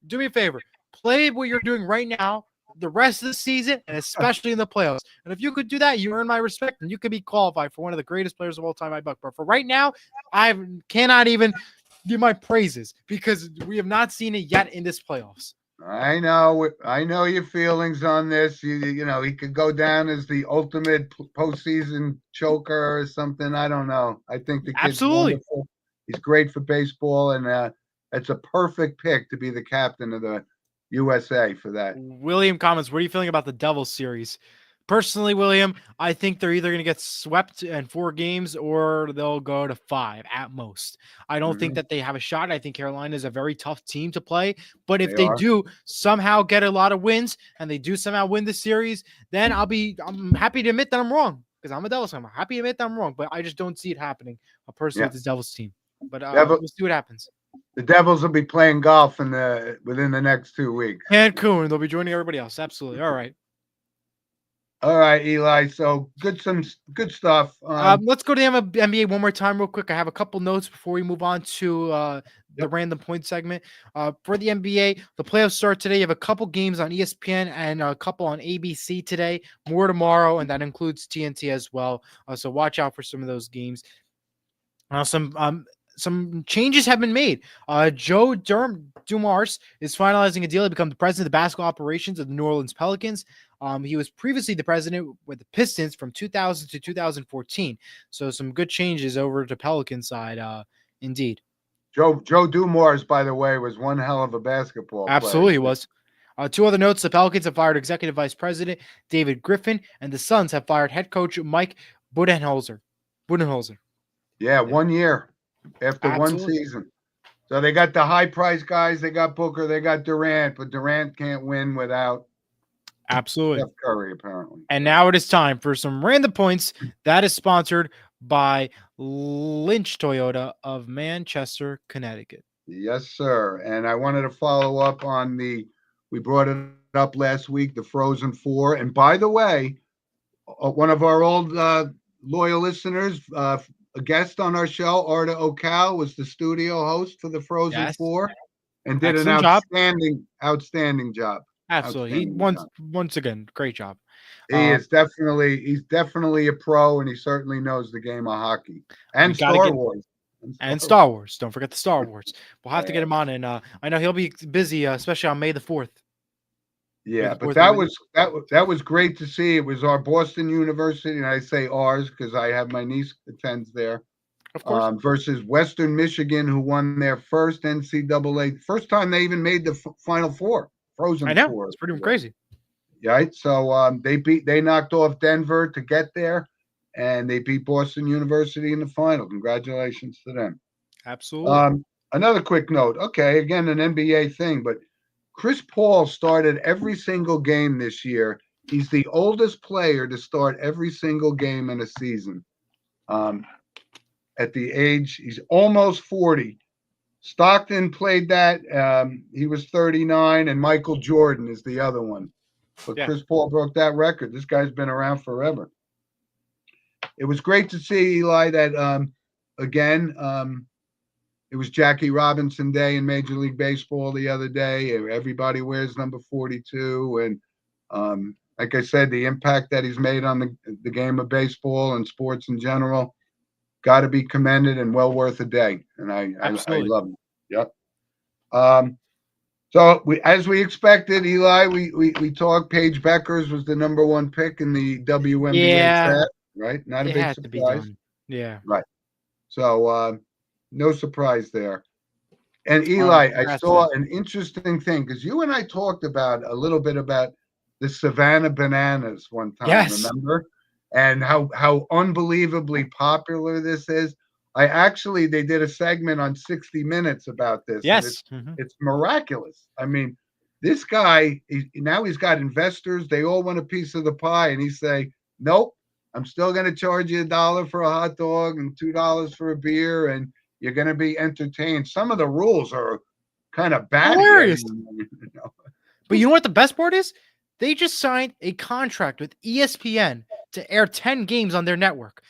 Do me a favor, play what you're doing right now, the rest of the season, and especially in the playoffs. And if you could do that, you earn my respect, and you could be qualified for one of the greatest players of all time. But for right now, I cannot even give my praises because we have not seen it yet in this playoffs. I know your feelings on this. You know, he could go down as the ultimate postseason choker or something. I don't know. I think the kid's wonderful. He's great for baseball, and it's a perfect pick to be the captain of the USA for that. William comments, what are you feeling about the Devils series? Personally, William, I think they're either going to get swept in 4 games or they'll go to 5 at most. I don't think that they have a shot. I think Carolina is a very tough team to play. But if they do somehow get a lot of wins and they do somehow win the series, then I'm happy to admit that I'm wrong because I'm a Devils fan. I'm happy to admit that I'm wrong, but I just don't see it happening personally with this Devils team. But we'll see what happens. The Devils will be playing golf within the next 2 weeks. Cancun, they'll be joining everybody else. Absolutely. All right. All right, Eli. So some good stuff. Let's go to the NBA one more time real quick. I have a couple notes before we move on to the random point segment. For the NBA, the playoffs start today. You have a couple games on ESPN and a couple on ABC today. More tomorrow, and that includes TNT as well. So watch out for some of those games. Some some changes have been made. Joe Dumars is finalizing a deal to become the president of the basketball operations of the New Orleans Pelicans. He was previously the president with the Pistons from 2000 to 2014. So some good changes over to Pelican side, indeed. Joe Dumars, by the way, was one hell of a basketball Absolutely player. was. Two other notes: the Pelicans have fired executive vice president David Griffin, and the Suns have fired head coach Mike Budenholzer. Yeah, 1 year after one Absolutely. season. So they got the high price guys. They got Booker. They got Durant, but Durant can't win without Absolutely. Steph Curry, apparently. And now it is time for some random points that is sponsored by Lynch Toyota of Manchester, Connecticut. Yes, sir. And I wanted to follow up on we brought it up last week, the Frozen Four. And by the way, one of our old loyal listeners, a guest on our show, Arda Ocal, was the studio host for the Frozen Yes. Four and did Excellent an job. outstanding job. Absolutely. He once again, great job. He's definitely a pro, and he certainly knows the game of hockey and Star Wars. And Star Wars. Don't forget the Star Wars. We'll have to get him on, and I know he'll be busy, especially on May the 4th. Yeah, but that was great to see. It was our Boston University, and I say ours because I have my niece attends there. Of course. Versus Western Michigan, who won their first NCAA, first time they even made the Final Four. Frozen I know. Four. It's pretty crazy. Right. So they knocked off Denver to get there, and they beat Boston University in the final. Congratulations to them. Absolutely. Another quick note. Okay, again, an NBA thing, but Chris Paul started every single game this year. He's the oldest player to start every single game in a season. At the age, he's almost 40. Stockton played that. He was 39, and Michael Jordan is the other one. But Chris Paul broke that record. This guy's been around forever. It was great to see, Eli, that again, it was Jackie Robinson Day in Major League Baseball the other day. Everybody wears number 42. And like I said, the impact that he's made on the game of baseball and sports in general, got to be commended and well worth a day. And I love it. Yep. So as we expected, Eli, we talked. Paige Beckers was the number one pick in the WNBA draft, right? Not a big surprise. Yeah. Right. So no surprise there. And Eli, I saw an interesting thing because you and I talked about a little bit about the Savannah Bananas one time, remember? And how unbelievably popular this is. They did a segment on 60 Minutes about this. Yes. It's miraculous. I mean, this guy, now he's got investors. They all want a piece of the pie. And he say, nope, I'm still going to charge you $1 for a hot dog and $2 for a beer. And you're going to be entertained. Some of the rules are kind of bad. Hilarious. But you know what the best part is? They just signed a contract with ESPN to air 10 games on their network.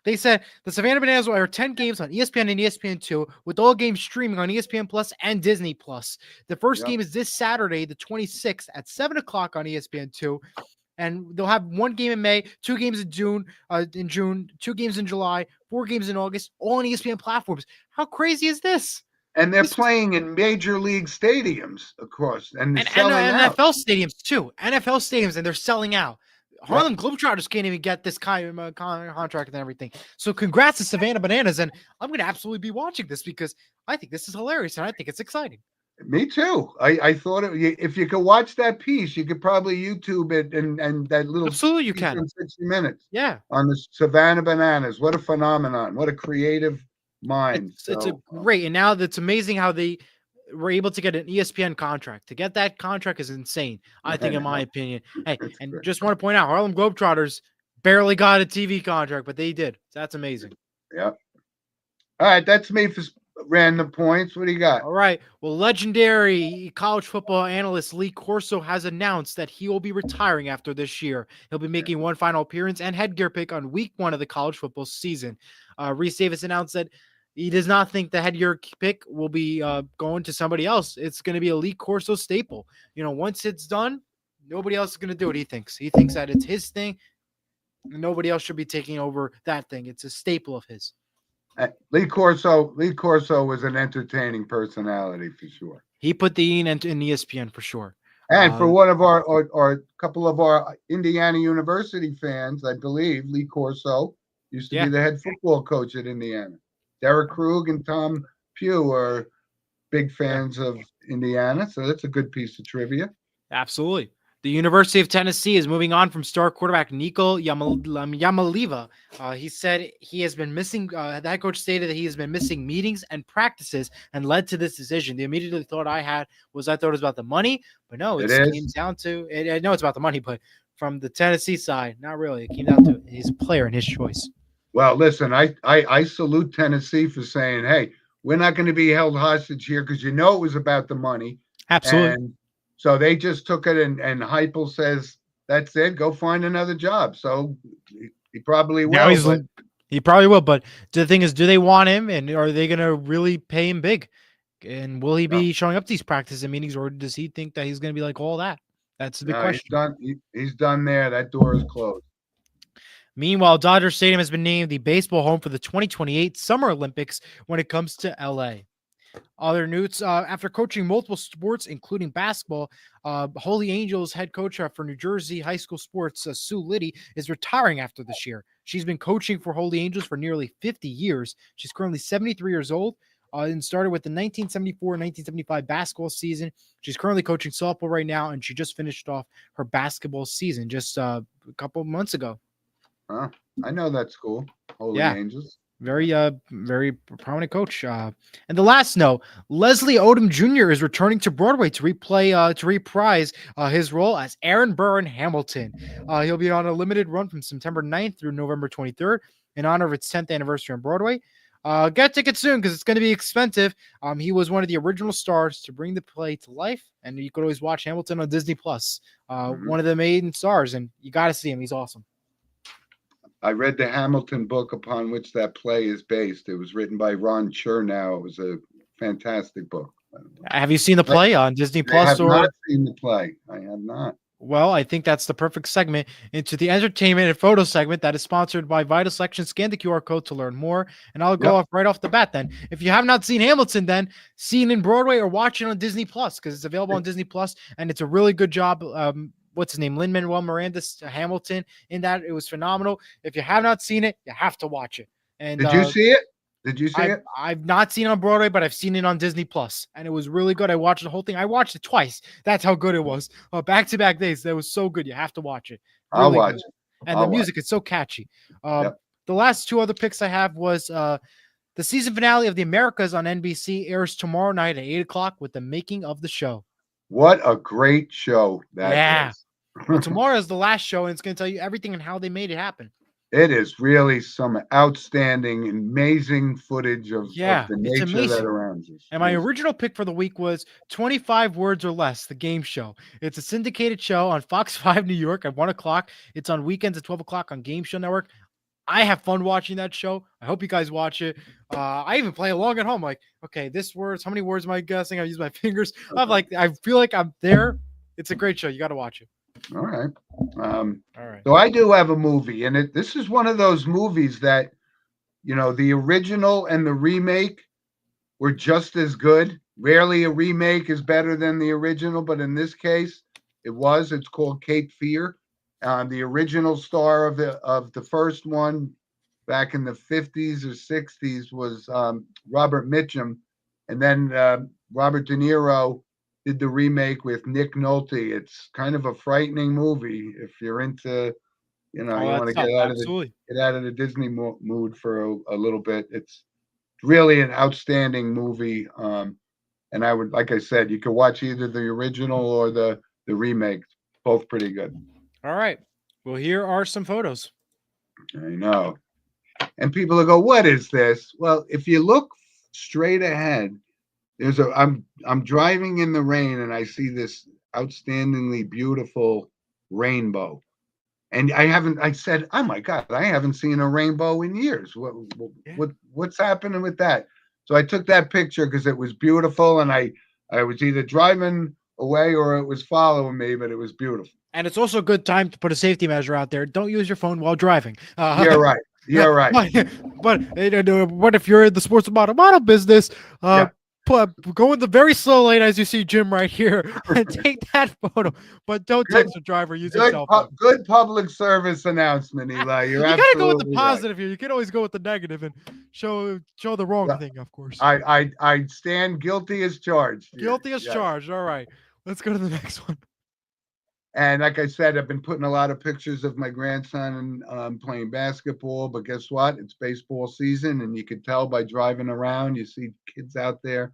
They said the Savannah Bananas will air 10 games on ESPN and ESPN2, with all games streaming on ESPN Plus and Disney Plus. The first game is this Saturday, the 26th at 7 o'clock on ESPN2. And they'll have one game in May, 2 games in June, 2 games in July, 4 games in August, all on ESPN platforms. How crazy is this? And they're playing in major league stadiums, of course, and selling out. NFL stadiums too. NFL stadiums, and they're selling out. Harlem Globetrotters can't even get this kind of contract and everything. So congrats to Savannah Bananas, and I'm going to absolutely be watching this because I think this is hilarious and I think it's exciting. Me too. I thought if you could watch that piece, you could probably YouTube it and that little absolutely you can 60 minutes. Yeah, on the Savannah Bananas. What a phenomenon! What a creative mind. It's a great, and now that's amazing how they were able to get an ESPN contract. To get that contract is insane, I think, in my opinion. Hey, and great. Just want to point out, Harlem Globetrotters barely got a TV contract, but they did. So that's amazing. Yep. All right, that's me for random points. What do you got? All right. Well, legendary college football analyst Lee Corso has announced that he will be retiring after this year. He'll be making one final appearance and headgear pick on week 1 of the college football season. Reese Davis announced that he does not think the headgear pick will be going to somebody else. It's going to be a Lee Corso staple. You know, once it's done, nobody else is going to do it. He thinks that it's his thing. Nobody else should be taking over that thing. It's a staple of his. Lee Corso was an entertaining personality for sure. He put the E in ESPN for sure. And for one of our couple of our Indiana University fans, I believe Lee Corso used to Yeah. be the head football coach at Indiana. Derek Krug and Tom Pugh are big fans of Indiana, so that's a good piece of trivia. Absolutely. The University of Tennessee is moving on from star quarterback Nico Yamaliva. He said he has been missing. The head coach stated that he has been missing meetings and practices and led to this decision. The immediate thought I had was it was about the money, but no, it came down to. I know it's about the money, but from the Tennessee side, not really. It came down to he's a player and his choice. Well, listen, I salute Tennessee for saying, hey, we're not going to be held hostage here because it was about the money. Absolutely. And so they just took it, and Heupel says, that's it, go find another job. So he probably will. He probably will. But the thing is, do they want him, and are they going to really pay him big? And will he be showing up to these practice and meetings, or does he think that he's going to be like all that? That's the big question. He's done there. That door is closed. Meanwhile, Dodger Stadium has been named the baseball home for the 2028 Summer Olympics when it comes to LA. Other news, after coaching multiple sports, including basketball, Holy Angels head coach for New Jersey high school sports, Sue Liddy, is retiring after this year. She's been coaching for Holy Angels for nearly 50 years. She's currently 73 years old and started with the 1974-1975 basketball season. She's currently coaching softball right now, and she just finished off her basketball season just a couple months ago. Huh? I know that school, Holy Angels. Very prominent coach. And the last note, Leslie Odom Jr. is returning to Broadway to reprise his role as Aaron Burr in Hamilton. He'll be on a limited run from September 9th through November 23rd in honor of its 10th anniversary on Broadway. Get tickets soon because it's going to be expensive. He was one of the original stars to bring the play to life, and you could always watch Hamilton on Disney Plus. One of the main stars, and you got to see him. He's awesome. I read the Hamilton book upon which that play is based. It was written by Ron Chernow. It was a fantastic book. Have you seen the play on Disney Plus? I have not seen the play. I have not. Well, I think that's the perfect segment into the entertainment and photo segment that is sponsored by Vital Selection. Scan the QR code to learn more, and I'll go off right off the bat then. If you have not seen Hamilton, then see it in Broadway or watch it on Disney Plus because it's available on Disney Plus, and it's a really good job. What's his name? Lin-Manuel Miranda Hamilton in that. It was phenomenal. If you have not seen it, you have to watch it. And did you see it? Did you see it? I've not seen it on Broadway, but I've seen it on Disney Plus, and it was really good. I watched the whole thing. I watched it twice. That's how good it was. Back-to-back days. That was so good. You have to watch it. Really I'll watch it. And the music is so catchy. The last two other picks I have was the season finale of The Americas on NBC airs tomorrow night at 8 o'clock with the making of the show. What a great show that is. Well, tomorrow is the last show, and it's going to tell you everything and how they made it happen. It is really some outstanding, amazing footage of the nature that surrounds us. And my original pick for the week was 25 Words or Less, the game show. It's a syndicated show on Fox 5 New York at 1 o'clock. It's on weekends at 12 o'clock on Game Show Network. I have fun watching that show. I hope you guys watch it. I even play along at home. Like, okay, this words, how many words am I guessing? I use my fingers. I'm like, I feel like I'm there. It's a great show. You got to watch it. All right. All right. So I do have a movie, and this is one of those movies that, the original and the remake were just as good. Rarely a remake is better than the original, but in this case, it was. It's called Cape Fear. The original star of the first one back in the 50s or 60s was Robert Mitchum, and then Robert De Niro did the remake with Nick Nolte. It's kind of a frightening movie if you're into, you want to get out of the Disney mood for a little bit. It's really an outstanding movie, and I would, like I said, you could watch either the original or the remake. Both pretty good. All right. Well, here are some photos. I know. And people will go, what is this? Well, if you look straight ahead, I'm driving in the rain and I see this outstandingly beautiful rainbow. And I said, oh my God, I haven't seen a rainbow in years. What's happening with that? So I took that picture because it was beautiful, and I was either driving away or it was following me, but it was beautiful. And it's also a good time to put a safety measure out there. Don't use your phone while driving. Yeah, right. You're right. But if you're in the sports model business, Yeah. go in the very slow lane as you see Jim right here and take that photo. But don't Good- text the driver. Use your Good, cell phone. good public service announcement, Eli. You're You gotta go with the absolutely right. positive here. You can always go with the negative and show the wrong Yeah. thing, of course. I stand guilty as charged. here. Guilty as Yes. charged. All right, let's go to the next one. And like I said, I've been putting a lot of pictures of my grandson playing basketball. But guess what? It's baseball season, and you can tell by driving around. You see kids out there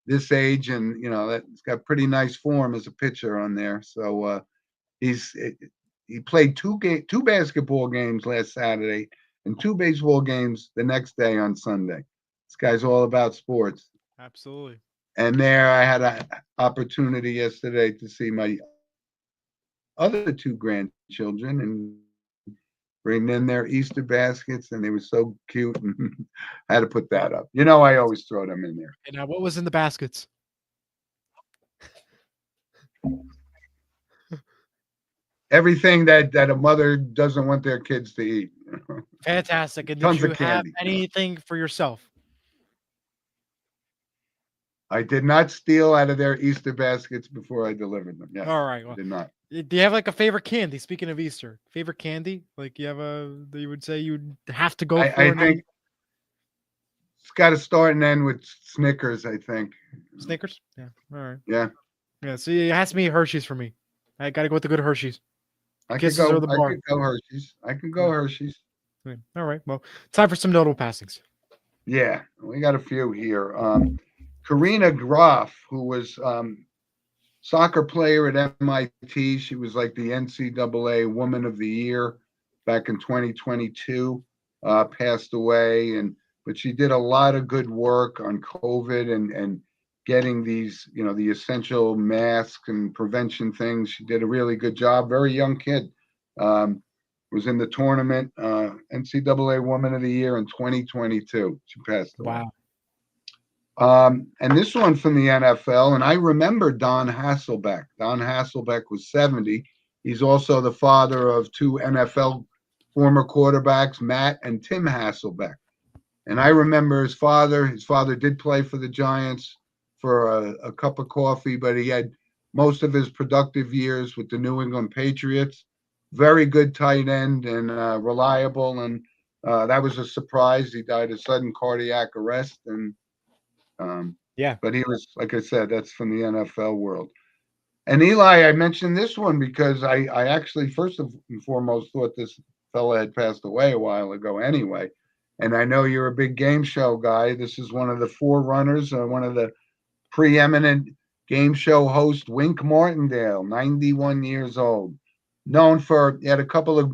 this age, and that's got pretty nice form as a pitcher on there. So he played two basketball games last Saturday and two baseball games the next day on Sunday. This guy's all about sports. Absolutely. And there, I had an opportunity yesterday to see my other two grandchildren and bring in their Easter baskets, and they were so cute. And I had to put that up. I always throw them in there. And now, what was in the baskets? Everything that a mother doesn't want their kids to eat. Fantastic. And Tons did you of have candy. anything for yourself? I did not steal out of their Easter baskets before I delivered them. Yes, All right. I Well, did not. do you have like a favorite candy? Speaking of Easter, favorite candy? Like you have that you would say you'd have to go for? I think it's got to start and end with Snickers, I think. Snickers. Yeah. All right. Yeah. Yeah. See, it has to be Hershey's for me. I got to go with the good Hershey's. I could Kisses go. or the I bar? could go Hershey's. I can go Hershey's. Okay. All right. Well, time for some notable passings. Yeah, we got a few here. Karina Groff, who was soccer player at MIT. She was like the NCAA Woman of the Year back in 2022. Passed away, but she did a lot of good work on COVID and getting these, the essential masks and prevention things. She did a really good job. Very young kid. Was in the tournament, NCAA Woman of the Year in 2022. She passed away. Wow. And this one from the NFL, and I remember Don Hasselbeck. Don Hasselbeck was 70. He's also the father of two NFL former quarterbacks, Matt and Tim Hasselbeck. And I remember his father. His father did play for the Giants for a cup of coffee, but he had most of his productive years with the New England Patriots. Very good tight end and reliable. And that was a surprise. He died of sudden cardiac arrest. And Yeah. But he was, like I said, that's from the NFL world. And Eli, I mentioned this one because I actually, first and foremost, thought this fella had passed away a while ago anyway. And I know you're a big game show guy. This is one of the forerunners, one of the preeminent game show hosts, Wink Martindale, 91 years old. Known for, he had a couple of,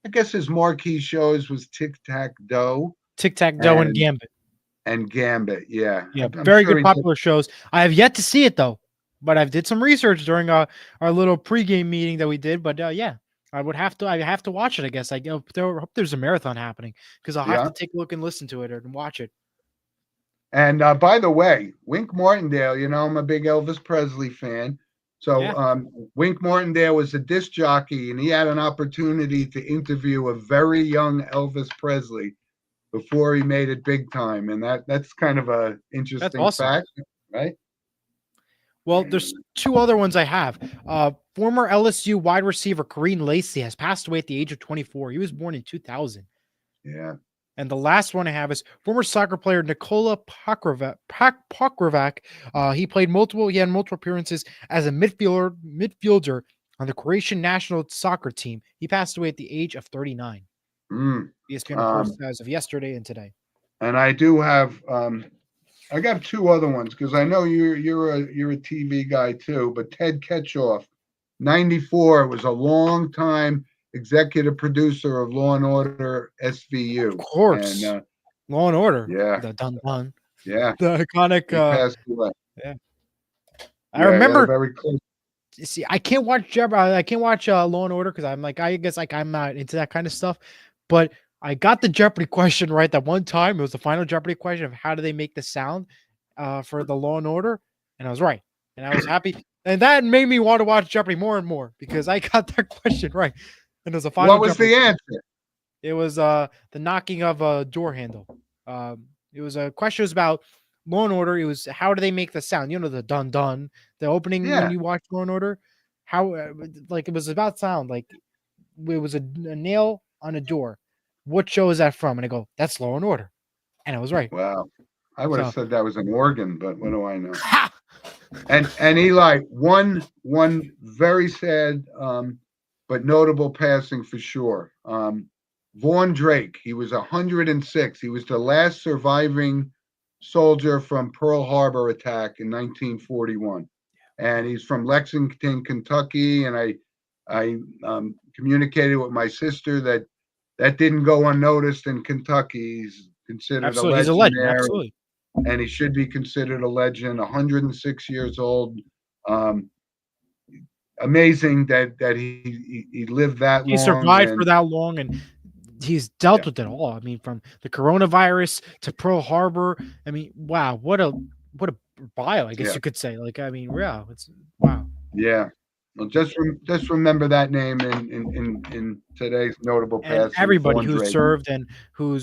I guess his marquee shows was Tic Tac Doe. Tic Tac Doe and Gambit. And Gambit, yeah. Yeah, I'm very sure good popular shows. I have yet to see it though, but I've did some research during our little pregame meeting that we did. But yeah, I have to watch it. I guess I hope there's a marathon happening because I'll have to take a look and listen to it and watch it. And by the way, Wink Martindale, I'm a big Elvis Presley fan. So Wink Martindale was a disc jockey, and he had an opportunity to interview a very young Elvis Presley before he made it big time. And that's kind of a interesting fact, right? Well, there's two other ones I have. Former LSU wide receiver Kareem Lacey has passed away at the age of 24. He was born in 2000. Yeah. And the last one I have is former soccer player Nikola Pokrovac. He had multiple appearances as a midfielder on the Croatian national soccer team. He passed away at the age of 39. ESPN reports as of yesterday and today. And I do have I got two other ones because I know you're a TV guy too, but Ted Ketchoff, 94, was a long time executive producer of Law and Order SVU. Of course. And, Law and Order. Yeah. The dun. Yeah. The iconic passed away. Yeah. I remember very close. See, I can't watch Jeopardy. I can't watch Law and Order because I'm like, I guess like I'm not into that kind of stuff. But I got the Jeopardy question right that one time. It was the final Jeopardy question of how do they make the sound for the Law and Order, and I was right, and I was happy, and that made me want to watch Jeopardy more and more because I got that question right. And it was a final. What was the answer? It was the knocking of a door handle. It was a question was about Law and Order. It was how do they make the sound? You know, the dun dun, the opening when Yeah. you watch Law and Order. How like it was about sound. Like it was a nail on a door. What show is that from? And I go, that's Law and Order, and I was right. Wow. I would have So said that was an organ, but what do I know? ha! And Eli, one very sad but notable passing for sure. Vaughn Drake, he was 106. He was the last surviving soldier from Pearl Harbor attack in 1941. And he's from Lexington, Kentucky. And I communicated with my sister that that didn't go unnoticed in Kentucky. He's considered Absolutely, a he's a legend legend. there, Absolutely. and he should be considered a legend. 106 years old. Um, Amazing that he lived that He long. survived for And that long, and he's dealt yeah, with it all. I mean, from the coronavirus to Pearl Harbor. I mean, wow, what a bio, I guess yeah, you could say. Like, I mean, wow, it's wow. yeah. Well, just remember that name in today's notable And passing, everybody Vaughn who Drake. served and who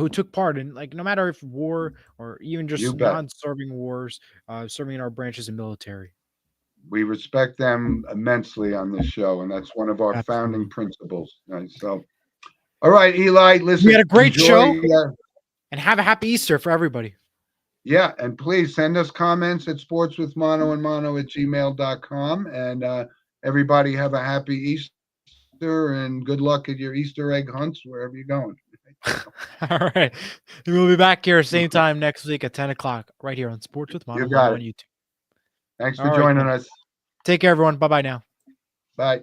took part in, like, no matter if war or even You just bet. non-serving wars, serving in our branches of military. We respect them immensely on this show, and that's one of our founding Absolutely. principles. Right, so, all right, Eli, We had listen, a great enjoy. show, and have a happy Easter for everybody. Yeah, and please send us comments at sportswithmono@gmail.com. And everybody have a happy Easter and good luck at your Easter egg hunts wherever you're going. All right. We'll be back here same time next week at 10 o'clock right here on Sports with Mono You got on it. YouTube. Thanks for All right, joining then. us. Take care, everyone. Bye-bye now. Bye.